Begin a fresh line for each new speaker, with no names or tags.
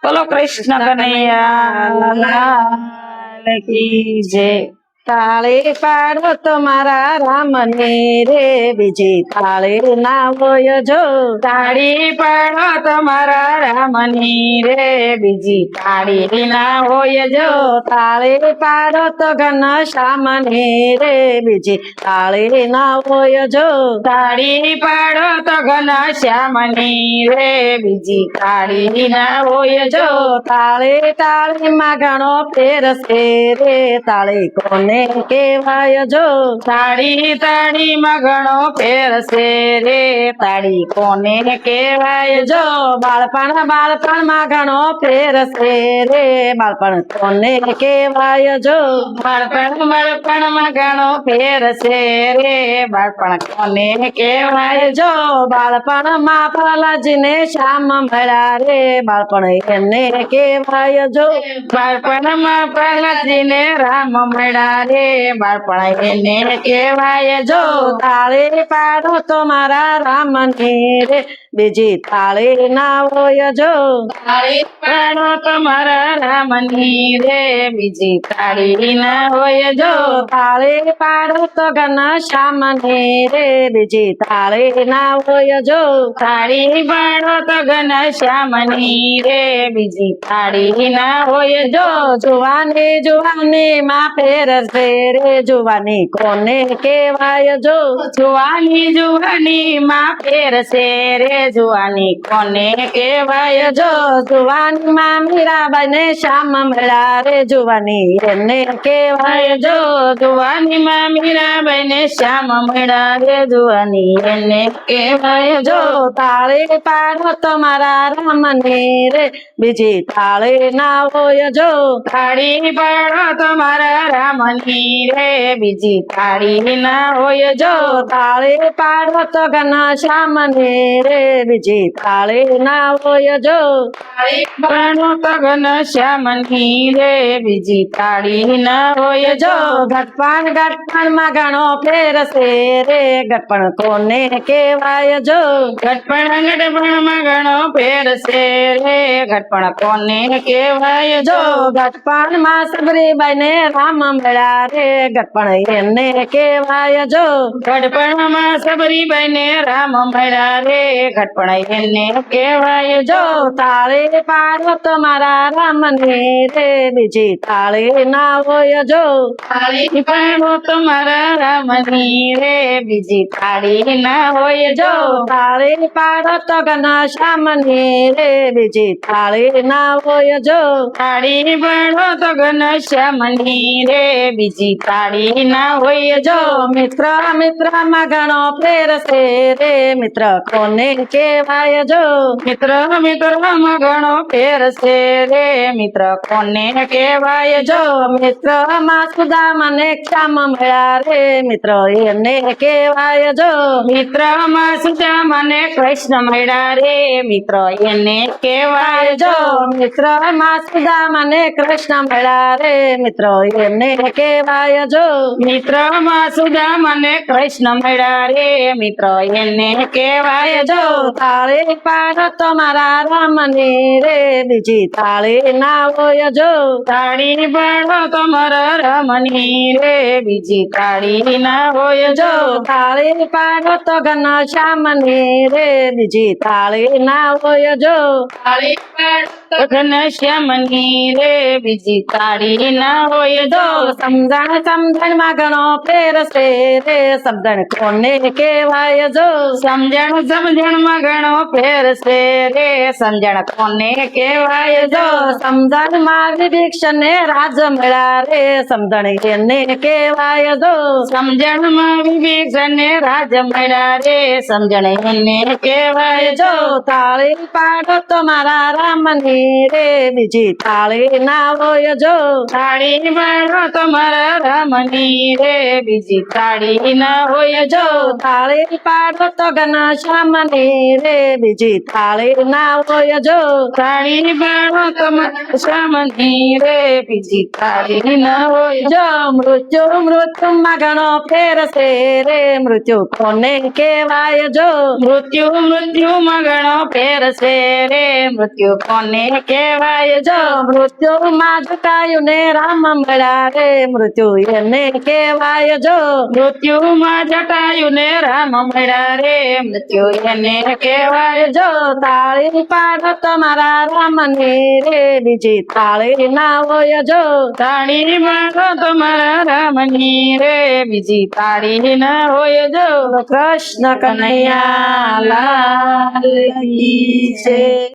બોલો કૃષ્ણ કનૈયા લાલ કી જય।
તાળી પાડો તમારા રામને રે બીજી તાળી ના હોય જો।
તાળી પાડો તમારા રામની રે બીજી તાળી ના હોય જો।
તાળી પાડો તો ઘનશ્યામને રે બીજી તાળી ના હોય જો।
તાળી પાડો તો ઘનશ્યામની રે બીજી તાળી ના હોય જો।
તાળી તાળીમાં ઘણો ફેર છે રે તાળી કોને કહેવાય જો।
તાળી તાળીમાં ઘણો ફેર છે રે તાળી કોને કહેવાય જો।
બાળપણમાં ઘણો ફેર છે રે બાળપણ કોને કહેવાય જો।
બાળપણમાં ઘણો ફેર છે રે બાળપણ કોને કહેવાય જો।
બાળપણમાં પ્રહલાદજીને શ્યામ મળ્યા રે બાળપણ એને કહેવાય જો।
બાળપણમાં પ્રહલાદજીને રામ મળ્યા રે બાળપણ એને કહેવાય જો।
તાળી પાડો તો મારા રામની રે બીજી તાળી ના હોય જો।
તાળી પાડો તમારા રામની રે બીજી તાળી ના હોય જો।
તાળી પાડો તો ઘનશ્યામની રે બીજી તાળી ના હોય જો।
તાળી પાડો તો ઘનશ્યામની રે બીજી તાળી ના હોય જો।
જુવાની જુવાની માં ફેર છે રે જુવાની કોને કહેવાય જો।
જુવાની જુવાની માં ફેર છે રે જુવાની કોને કહેવાય જો।
જુવાની માં મીરાબાઈ ને શ્યામ મળ્યા રે જુવાની એને કહેવાય જો।
જુવાની માં મીરાબાઈ ને શ્યામ મળ્યા રે જુવાની એને કહેવાય જો।
તાળી પાડો તમારા રામની રે બીજી તાળી ના હોય જો।
તાળી પાડો તમારા રામની રે બીજી તાળી ના હોય જો।
તાળી પાડો તો ઘનશ્યામની રે બીજી તાળી ના હોય જો।
તાળી પાડો તો ઘનશ્યામની રે બીજી તાળી ના હોય જો।
ઘટપણ માં ઘણો ફેર છે રે ઘટપણ કોને કહેવાય જો।
ઘટપણ માં ઘણો ફેર છે રે ઘટપણ કોને કહેવાય જો।
ઘટપણ માં સબરીબાઈ ને રામ મળ્યા રે ઘટપણ એને કહેવાય જો।
ઘટપણ માં સબરીબાઈ ને રામ મળ્યા રે ઘટપણ એને કહેવાય જો।
તાળી પાડો તો મારા રામની રે બીજી તાળી ના હોય જો।
તાળી પાડો તમારા રામની રે બીજી તાળી ના હોય જો।
તાળી પાડો તો ઘનશ્યામની રે બીજી તાળી ના હોય જો।
તાળી પાડો તો ઘનશ્યામની રે બીજી તાળી ના હોય જો।
મિત્ર માં ઘણો ફેર છે રે મિત્ર કોને કહેવાય જો।
મિત્રમાં ઘણો ફેર છે રે મિત્ર કોને કહેવાય જો।
મિત્રમાં સુદામાને શ્યામ મળ્યા રે મિત્ર એને કહેવાય જો।
મિત્રમાં સુદામાને કૃષ્ણ મળ્યા રે મિત્ર એને કહેવાય જો।
મિત્રમાં સુદામાને કૃષ્ણ મળ્યા રે મિત્ર એને કહેવાય જો।
મિત્રમાં સુદામાને કૃષ્ણ મળ્યા રે મિત્ર એને કહેવાય જો।
તાળી પાડો તો મારા રામની રે બીજી તાળી ના હોય જો।
તાળી પાડો તમારા રામની રે બીજી તાળી ના હોય જો।
તાળી પાડો તો ઘનશ્યામની રે બીજી તાળી ના હોય જો।
તાળી પાડો ઘનશ્યામની રે બીજી તાળી ના હોય જો।
સમજણ માં ઘણો ફેર છે રે સમજણ કોને કહેવાય જો।
સમજણ માં ઘણો ફેર છે રે સમજણ કોને કહેવાય જો।
સમજણ માં વિભીક્ષણ ને રાજ મળ્યા રે સમજણ એને કહેવાય જો।
સમજણ માં વિભીક્ષણ ને રાજ મળ્યા રે સમજણ એને કહેવાય જો।
તાળી પાડો તો મારા રામની રે બીજી તાળી ના હોય જો।
તાળી પાડો તમારા તમારા રામની રે બીજી તાળી ના હોય જો
તાળી પાડો તો ઘનશ્યામની રે બીજી તાળી ના હોય જો
તાળી પાડો તમારા શ્યામની રે બીજી તાળી ના હોય
જો મૃત્યુમાં ઘણો ફેર છે રે મૃત્યુ કોને કહેવાય જો
મૃત્યુમાં ઘણો ફેર છે રે મૃત્યુ કોને કહેવાય જો
મૃત્યુમાં જટાયું ને રામ મળ્યા રે મૃત્યુ એને કહેવાય જો
મૃત્યુમાં જટાયું ને રામ મળ્યા રે મૃત્યુ એને કહેવાય
જો તાળી પાડો તમારા રામની રે બીજી તાળી ના હોય જો
તાળી પાડો તમારા રામની રે બીજી તાળી ના હોય જો
કૃષ્ણ કનૈયા લાલ કી જય.